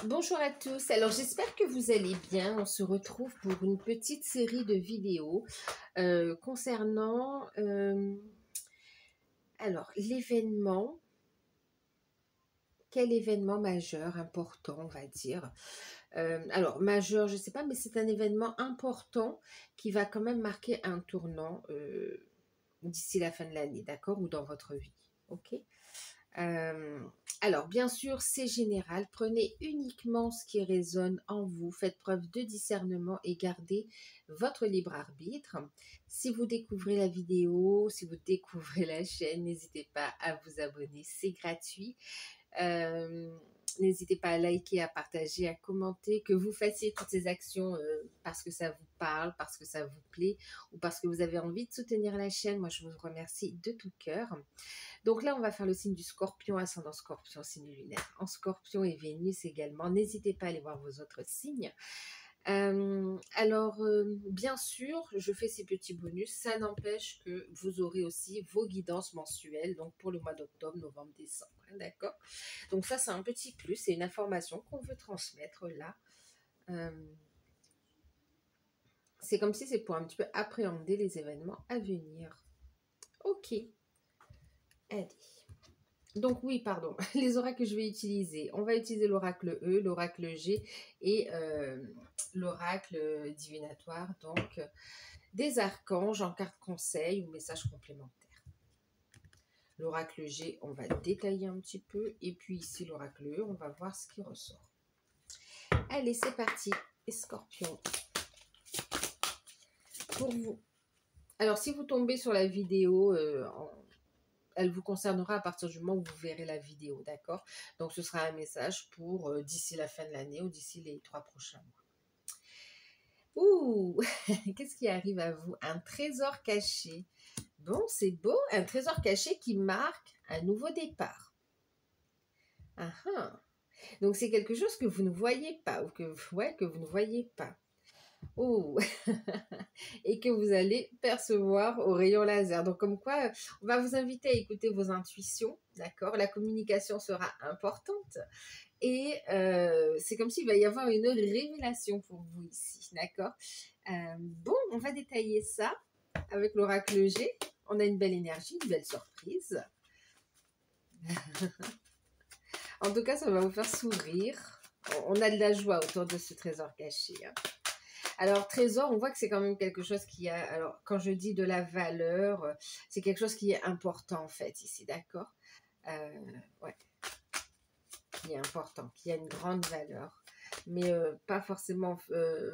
Bonjour à tous, alors j'espère que vous allez bien. On se retrouve pour une petite série de vidéos concernant l'événement, quel événement majeur, important on va dire. Alors majeur je ne sais pas, mais c'est un événement important qui va quand même marquer un tournant d'ici la fin de l'année, d'accord, ou dans votre vie, ok. Euh, alors, bien sûr, c'est général. Prenez uniquement ce qui résonne en vous. Faites preuve de discernement et gardez votre libre arbitre. Si vous découvrez la vidéo, si vous découvrez la chaîne, n'hésitez pas à vous abonner. C'est gratuit. Euh, N'hésitez pas à liker, à partager, à commenter, que vous fassiez toutes ces actions parce que ça vous parle, parce que ça vous plaît ou parce que vous avez envie de soutenir la chaîne. Moi, je vous remercie de tout cœur. Donc là, on va faire le signe du Scorpion, ascendant Scorpion, signe lunaire. En Scorpion et Vénus également. N'hésitez pas à aller voir vos autres signes. Bien sûr, je fais ces petits bonus. Ça n'empêche que vous aurez aussi vos guidances mensuelles, donc pour le mois d'octobre, novembre, décembre. Hein, d'accord? Donc ça, c'est un petit plus. C'est une information qu'on veut transmettre là. C'est comme si c'est pour un petit peu appréhender les événements à venir. Ok. Allez. Donc oui, pardon, les oracles que je vais utiliser. On va utiliser l'oracle E, l'oracle G et l'oracle divinatoire. Donc des archanges en carte conseil ou message complémentaire. L'oracle G, on va détailler un petit peu. Et puis ici, l'oracle E, on va voir ce qui ressort. Allez, c'est parti. Et Scorpion. Pour vous. Alors, si vous tombez sur la vidéo elle vous concernera à partir du moment où vous verrez la vidéo, d'accord? Donc, ce sera un message pour d'ici la fin de l'année ou d'ici les 3 prochains mois. Ouh, qu'est-ce qui arrive à vous? Un trésor caché. Bon, c'est beau, un trésor caché qui marque un nouveau départ. Ah, ah. Donc, c'est quelque chose que vous ne voyez pas ou que vous ne voyez pas. Oh, et que vous allez percevoir au rayon laser. Donc, comme quoi, on va vous inviter à écouter vos intuitions, d'accord? La communication sera importante et c'est comme s'il va y avoir une révélation pour vous ici, d'accord? Bon, on va détailler ça avec l'oracle G. On a une belle énergie, une belle surprise. En tout cas, ça va vous faire sourire. On a de la joie autour de ce trésor caché, hein. Alors, trésor, on voit que c'est quand même quelque chose qui a... Alors, quand je dis de la valeur, c'est quelque chose qui est important, en fait, ici, d'accord? Ouais, qui est important, qui a une grande valeur. Mais pas forcément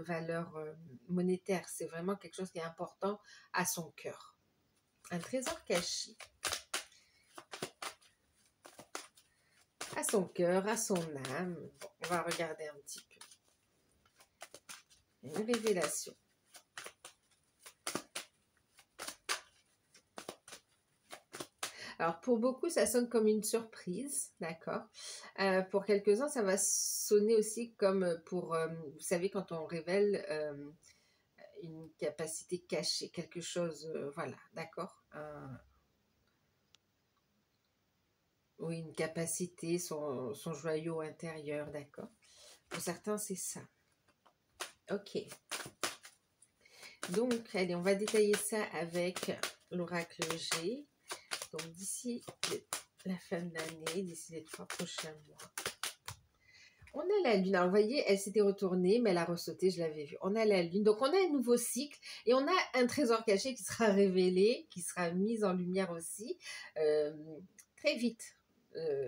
valeur monétaire. C'est vraiment quelque chose qui est important à son cœur. Un trésor caché. À son cœur, à son âme. Bon, on va regarder un petit peu. Une révélation. Alors, pour beaucoup, ça sonne comme une surprise, d'accord? Pour quelques-uns, ça va sonner aussi comme pour, vous savez, quand on révèle une capacité cachée, quelque chose, voilà, d'accord? Oui, une capacité, son joyau intérieur, d'accord? Pour certains, c'est ça. Ok. Donc, allez, on va détailler ça avec l'oracle G. Donc, d'ici la fin de l'année, d'ici les 3 prochains mois. On a la lune. Alors, vous voyez, elle s'était retournée, mais elle a ressauté, je l'avais vu. On a la lune. Donc, on a un nouveau cycle et on a un trésor caché qui sera révélé, qui sera mis en lumière aussi très vite.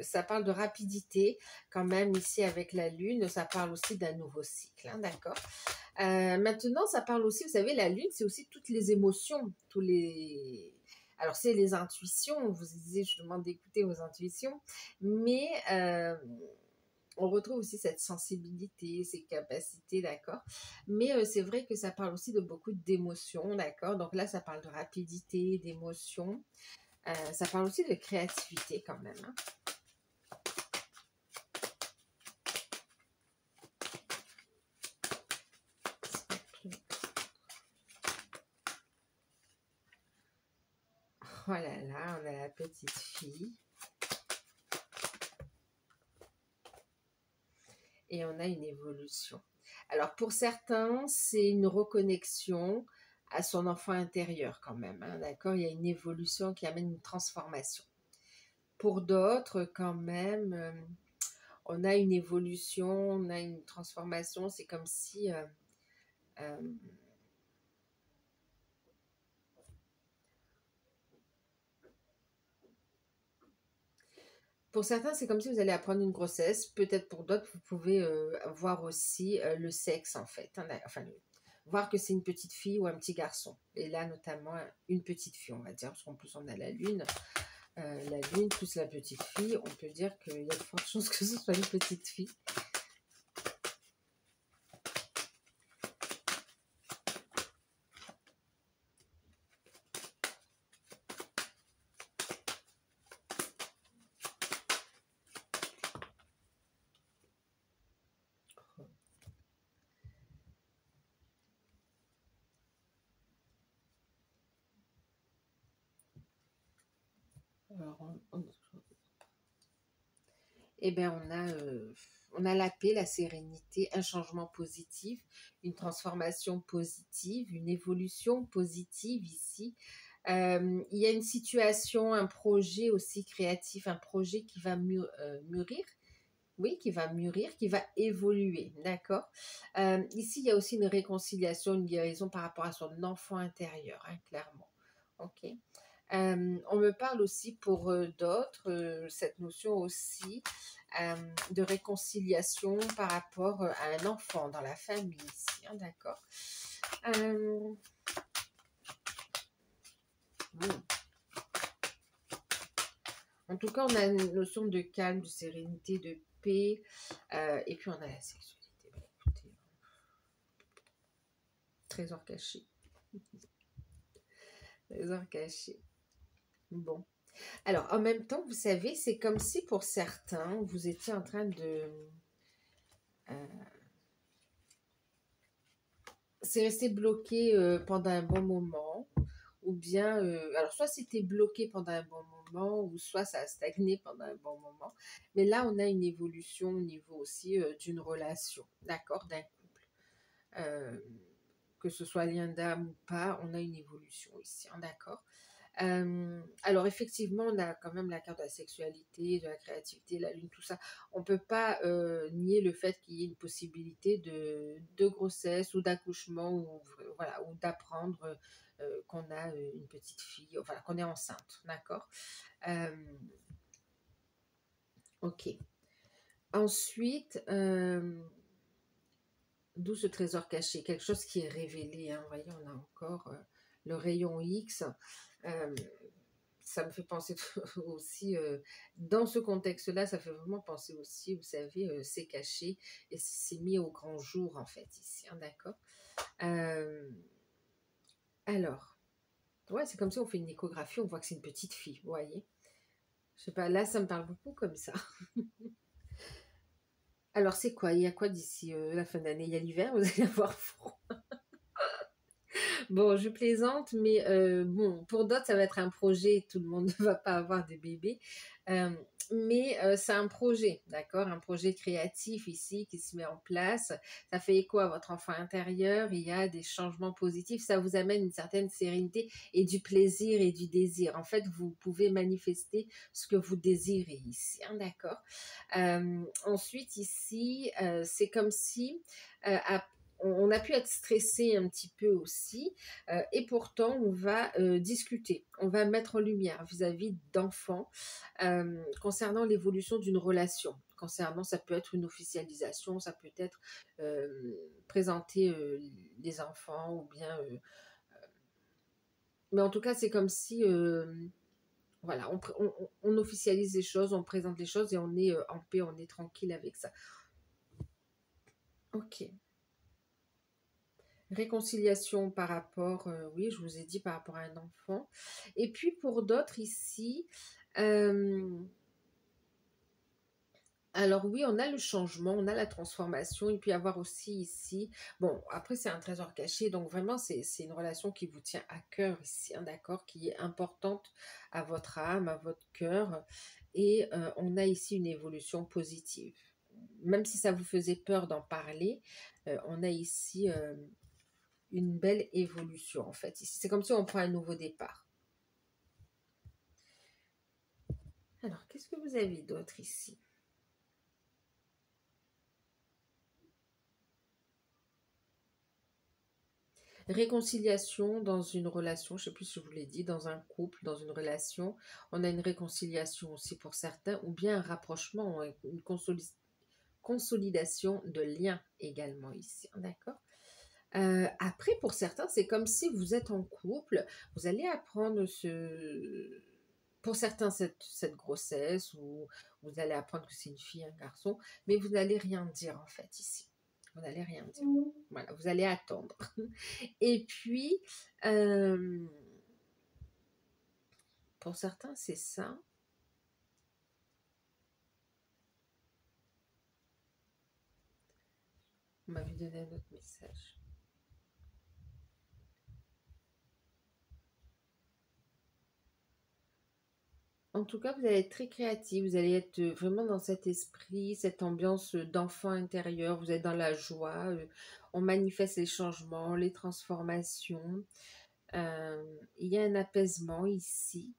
Ça parle de rapidité quand même ici avec la lune. Ça parle aussi d'un nouveau cycle, hein, d'accord? Maintenant, ça parle aussi, vous savez, la lune, c'est aussi toutes les émotions, tous les... Alors, c'est les intuitions. On vous disait, je demande d'écouter vos intuitions. Mais... on retrouve aussi cette sensibilité, ces capacités, d'accord? Mais c'est vrai que ça parle aussi de beaucoup d'émotions, d'accord? Donc là, ça parle de rapidité, d'émotions. Ça parle aussi de créativité quand même, hein? Oh là là, on a la petite fille. et on a une évolution. Alors pour certains, c'est une reconnexion à son enfant intérieur quand même, hein, d'accord? Il y a une évolution qui amène une transformation. Pour d'autres, quand même, on a une évolution, on a une transformation, c'est comme si... euh, pour certains, c'est comme si vous allez apprendre une grossesse. Peut-être pour d'autres, vous pouvez voir aussi le sexe, en fait. Hein, enfin, voir que c'est une petite fille ou un petit garçon. Et là, notamment, une petite fille, on va dire, parce qu'en plus, on a la lune. La lune plus la petite fille, on peut dire qu'il y a de fortes chances que ce soit une petite fille. Alors, eh bien, on a la paix, la sérénité, un changement positif, une transformation positive, une évolution positive ici. Il y a une situation, un projet aussi créatif, un projet qui va mûrir. Oui, qui va mûrir, qui va évoluer, d'accord. Ici, il y a aussi une réconciliation, une guérison par rapport à son enfant intérieur, hein, clairement. Ok. On me parle aussi pour d'autres, cette notion aussi de réconciliation par rapport à un enfant dans la famille ici, hein, d'accord. En tout cas, on a une notion de calme, de sérénité, de paix, et puis on a la sexualité. Bah, écoutez, trésor caché. Trésor caché. Bon. Alors, en même temps, vous savez, c'est comme si pour certains, vous étiez en train de... c'est resté bloqué pendant un bon moment, ou bien... alors, soit c'était bloqué pendant un bon moment, ou soit ça a stagné pendant un bon moment. Mais là, on a une évolution au niveau aussi d'une relation, d'accord, d'un couple. Que ce soit lien d'âme ou pas, on a une évolution ici, hein, d'accord. Alors effectivement, on a quand même la carte de la sexualité, de la créativité, la lune, tout ça. On ne peut pas nier le fait qu'il y ait une possibilité de grossesse ou d'accouchement, ou voilà, ou d'apprendre qu'on a une petite fille, enfin qu'on est enceinte, d'accord. Ok. Ensuite, d'où ce trésor caché, quelque chose qui est révélé, hein. Vous voyez, on a encore le rayon X. Ça me fait penser aussi, dans ce contexte-là, ça fait vraiment penser aussi, vous savez, c'est caché et c'est mis au grand jour, en fait, ici, hein, d'accord. Alors, ouais, c'est comme si on fait une échographie, on voit que c'est une petite fille, vous voyez. Je sais pas, là, ça me parle beaucoup comme ça. Alors, c'est quoi? Il y a quoi d'ici la fin d'année? Il y a l'hiver, vous allez avoir froid. Bon, je plaisante, mais bon, pour d'autres, ça va être un projet. Tout le monde ne va pas avoir des bébés. Mais c'est un projet, d'accord? Un projet créatif ici qui se met en place. Ça fait écho à votre enfant intérieur. Il y a des changements positifs. Ça vous amène une certaine sérénité et du plaisir et du désir. En fait, vous pouvez manifester ce que vous désirez ici, hein, d'accord? Ensuite, ici, c'est comme si on a pu être stressé un petit peu aussi, et pourtant on va discuter, on va mettre en lumière vis-à-vis d'enfants concernant l'évolution d'une relation. Concernant, ça peut être une officialisation, ça peut être présenter les enfants ou bien... mais en tout cas, c'est comme si... voilà, on officialise les choses, on présente les choses et on est en paix, on est tranquille avec ça. Ok. Réconciliation par rapport, oui, je vous ai dit par rapport à un enfant. Et puis pour d'autres ici, alors oui, on a le changement, on a la transformation, il peut y avoir aussi ici, bon, après c'est un trésor caché, donc vraiment c'est une relation qui vous tient à cœur ici, hein, d'accord, qui est importante à votre âme, à votre cœur, et on a ici une évolution positive. même si ça vous faisait peur d'en parler, on a ici une belle évolution en fait. C'est comme si on prend un nouveau départ. Alors, qu'est-ce que vous avez d'autre ici? Réconciliation dans une relation, je ne sais plus si je vous l'ai dit, dans un couple, dans une relation. On a une réconciliation aussi pour certains, ou bien un rapprochement, une consolidation de liens également ici, d'accord? Après, pour certains, c'est comme si vous êtes en couple, vous allez apprendre pour certains, cette grossesse, ou vous allez apprendre que c'est une fille, un garçon, mais vous n'allez rien dire en fait ici. Vous n'allez rien dire. Voilà, vous allez attendre. Et puis, pour certains, c'est ça. On m'avait donné un autre message. En tout cas, vous allez être très créatif, vous allez être vraiment dans cet esprit, cette ambiance d'enfant intérieur, vous êtes dans la joie, on manifeste les changements, les transformations, il y a un apaisement ici,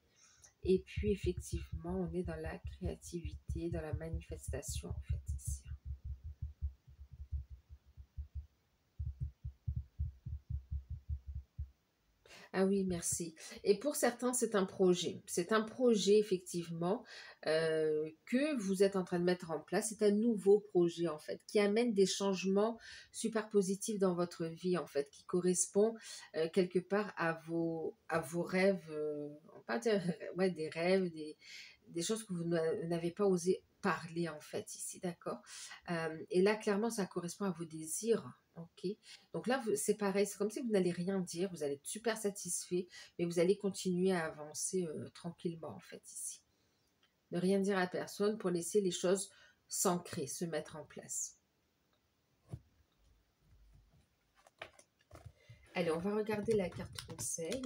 et puis effectivement, on est dans la créativité, dans la manifestation en fait ici. Ah oui, merci. Et pour certains, c'est un projet. C'est un projet, effectivement, que vous êtes en train de mettre en place. C'est un nouveau projet, en fait, qui amène des changements super positifs dans votre vie, en fait, qui correspond quelque part à vos rêves, on va pas dire, ouais, des rêves, des choses que vous n'avez pas osé parler, en fait, ici, d'accord? Et là, clairement, ça correspond à vos désirs, ok? Donc là, c'est pareil, c'est comme si vous n'allez rien dire, vous allez être super satisfait, mais vous allez continuer à avancer tranquillement, en fait, ici. Ne rien dire à personne pour laisser les choses s'ancrer, se mettre en place. Allez, on va regarder la carte conseil.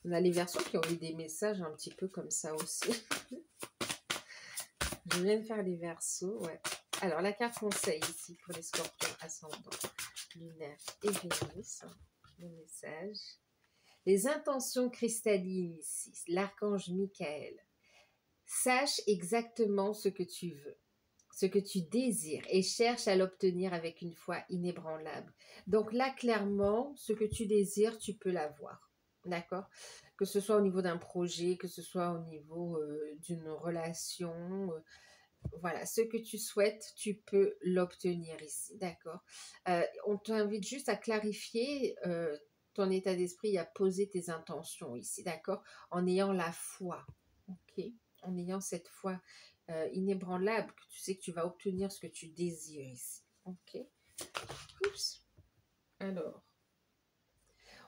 On a les Verseaux qui ont eu des messages un petit peu comme ça aussi. Je viens de faire les Verseaux, ouais. Alors, la carte conseil ici pour les Scorpions ascendants, lunaire et Vénus. Le message. Les intentions cristallines ici, l'archange Michael. Sache exactement ce que tu veux, ce que tu désires et cherche à l'obtenir avec une foi inébranlable. Donc là, clairement, ce que tu désires, tu peux l'avoir. D'accord? Que ce soit au niveau d'un projet, que ce soit au niveau d'une relation, voilà, ce que tu souhaites, tu peux l'obtenir ici, d'accord? On t'invite juste à clarifier ton état d'esprit, à poser tes intentions ici, d'accord? En ayant la foi, ok? En ayant cette foi inébranlable, que tu sais que tu vas obtenir ce que tu désires ici, ok? Oups. Alors,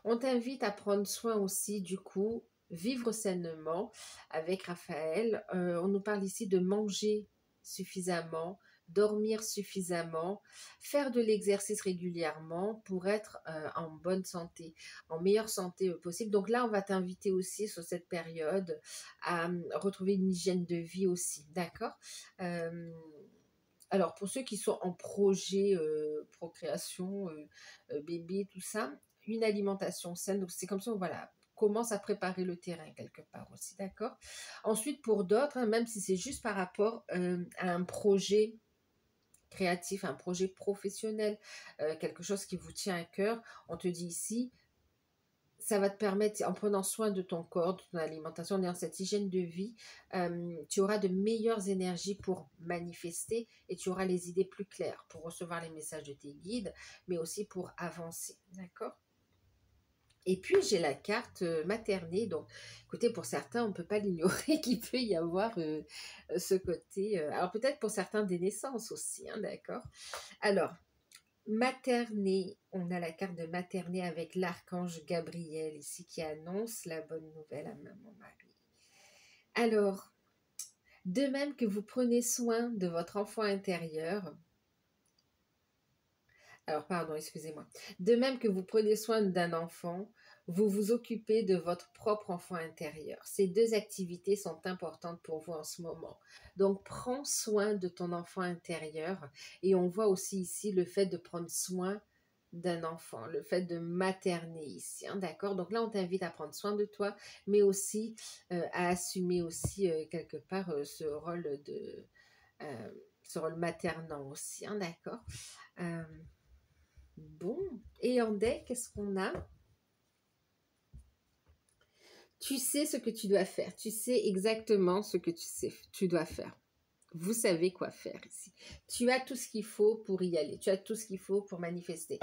on t'invite à prendre soin aussi, du coup, vivre sainement avec Raphaël. On nous parle ici de manger suffisamment, dormir suffisamment, faire de l'exercice régulièrement pour être en bonne santé, en meilleure santé possible. Donc là, on va t'inviter aussi sur cette période à retrouver une hygiène de vie aussi, d'accord? Alors, pour ceux qui sont en projet procréation, bébé, tout ça, une alimentation saine. Donc, c'est comme ça, voilà, commence à préparer le terrain quelque part aussi, d'accord? Ensuite, pour d'autres, hein, même si c'est juste par rapport à un projet créatif, un projet professionnel, quelque chose qui vous tient à cœur, on te dit ici, ça va te permettre, en prenant soin de ton corps, de ton alimentation, en ayant cette hygiène de vie, tu auras de meilleures énergies pour manifester et tu auras les idées plus claires pour recevoir les messages de tes guides, mais aussi pour avancer, d'accord? Et puis, j'ai la carte maternée. Donc, écoutez, pour certains, on ne peut pas l'ignorer qu'il peut y avoir ce côté. Alors, peut-être pour certains, des naissances aussi, hein, d'accord? Alors, materné, on a la carte de materné avec l'archange Gabriel ici qui annonce la bonne nouvelle à maman Marie. Alors, de même que vous prenez soin de votre enfant intérieur, alors pardon, excusez-moi, de même que vous prenez soin d'un enfant, vous vous occupez de votre propre enfant intérieur. Ces deux activités sont importantes pour vous en ce moment. Donc, prends soin de ton enfant intérieur. Et on voit aussi ici le fait de prendre soin d'un enfant, le fait de materner ici, hein, d'accord? Donc là, on t'invite à prendre soin de toi, mais aussi à assumer aussi quelque part euh, ce rôle maternant aussi, hein, d'accord? Euh, bon, et en deck, qu'est-ce qu'on a? Tu sais ce que tu dois faire. Tu sais exactement ce que tu dois faire. Vous savez quoi faire ici. Tu as tout ce qu'il faut pour y aller. Tu as tout ce qu'il faut pour manifester.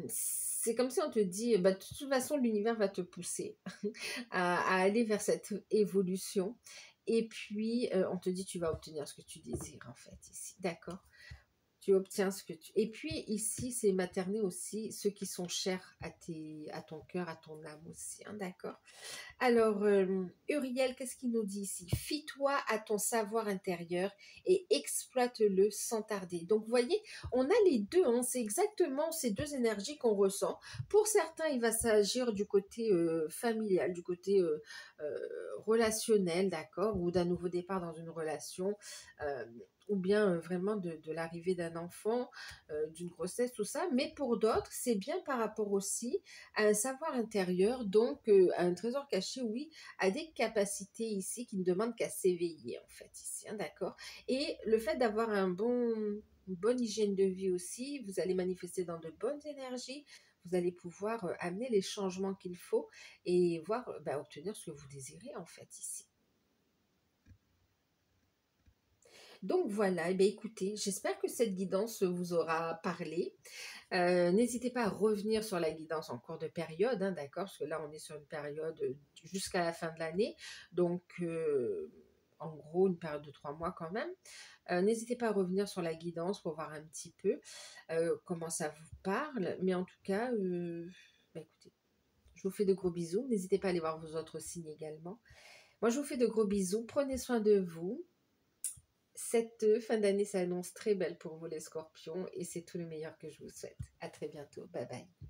C'est comme si on te dit, bah, de toute façon, l'univers va te pousser à aller vers cette évolution. Et puis, on te dit, tu vas obtenir ce que tu désires, en fait, ici. D'accord? Tu obtiens ce que tu... Et puis ici, c'est materner aussi ceux qui sont chers à ton cœur, à ton âme aussi, hein, d'accord? Alors, Uriel, qu'est-ce qu'il nous dit ici? Fie-toi à ton savoir intérieur et exploite-le sans tarder. Donc, vous voyez, on a les deux, hein, c'est exactement ces deux énergies qu'on ressent. Pour certains, il va s'agir du côté familial, du côté relationnel, d'accord, ou d'un nouveau départ dans une relation, ou bien vraiment de l'arrivée d'un enfant, d'une grossesse, tout ça. Mais pour d'autres, c'est bien par rapport aussi à un savoir intérieur, donc à un trésor caché, oui, à des capacités ici qui ne demandent qu'à s'éveiller, en fait, ici, hein, d'accord? Et le fait d'avoir une bonne hygiène de vie aussi, vous allez manifester dans de bonnes énergies, vous allez pouvoir amener les changements qu'il faut et voir, obtenir ce que vous désirez, en fait, ici. Donc voilà, et bien écoutez, j'espère que cette guidance vous aura parlé. N'hésitez pas à revenir sur la guidance en cours de période, hein, d'accord? Parce que là, on est sur une période jusqu'à la fin de l'année. Donc, en gros, une période de 3 mois quand même. N'hésitez pas à revenir sur la guidance pour voir un petit peu comment ça vous parle. Mais en tout cas, écoutez, je vous fais de gros bisous. N'hésitez pas à aller voir vos autres signes également. Moi, je vous fais de gros bisous. Prenez soin de vous. Cette fin d'année s'annonce très belle pour vous les scorpions et c'est tout le meilleur que je vous souhaite. À très bientôt. Bye bye.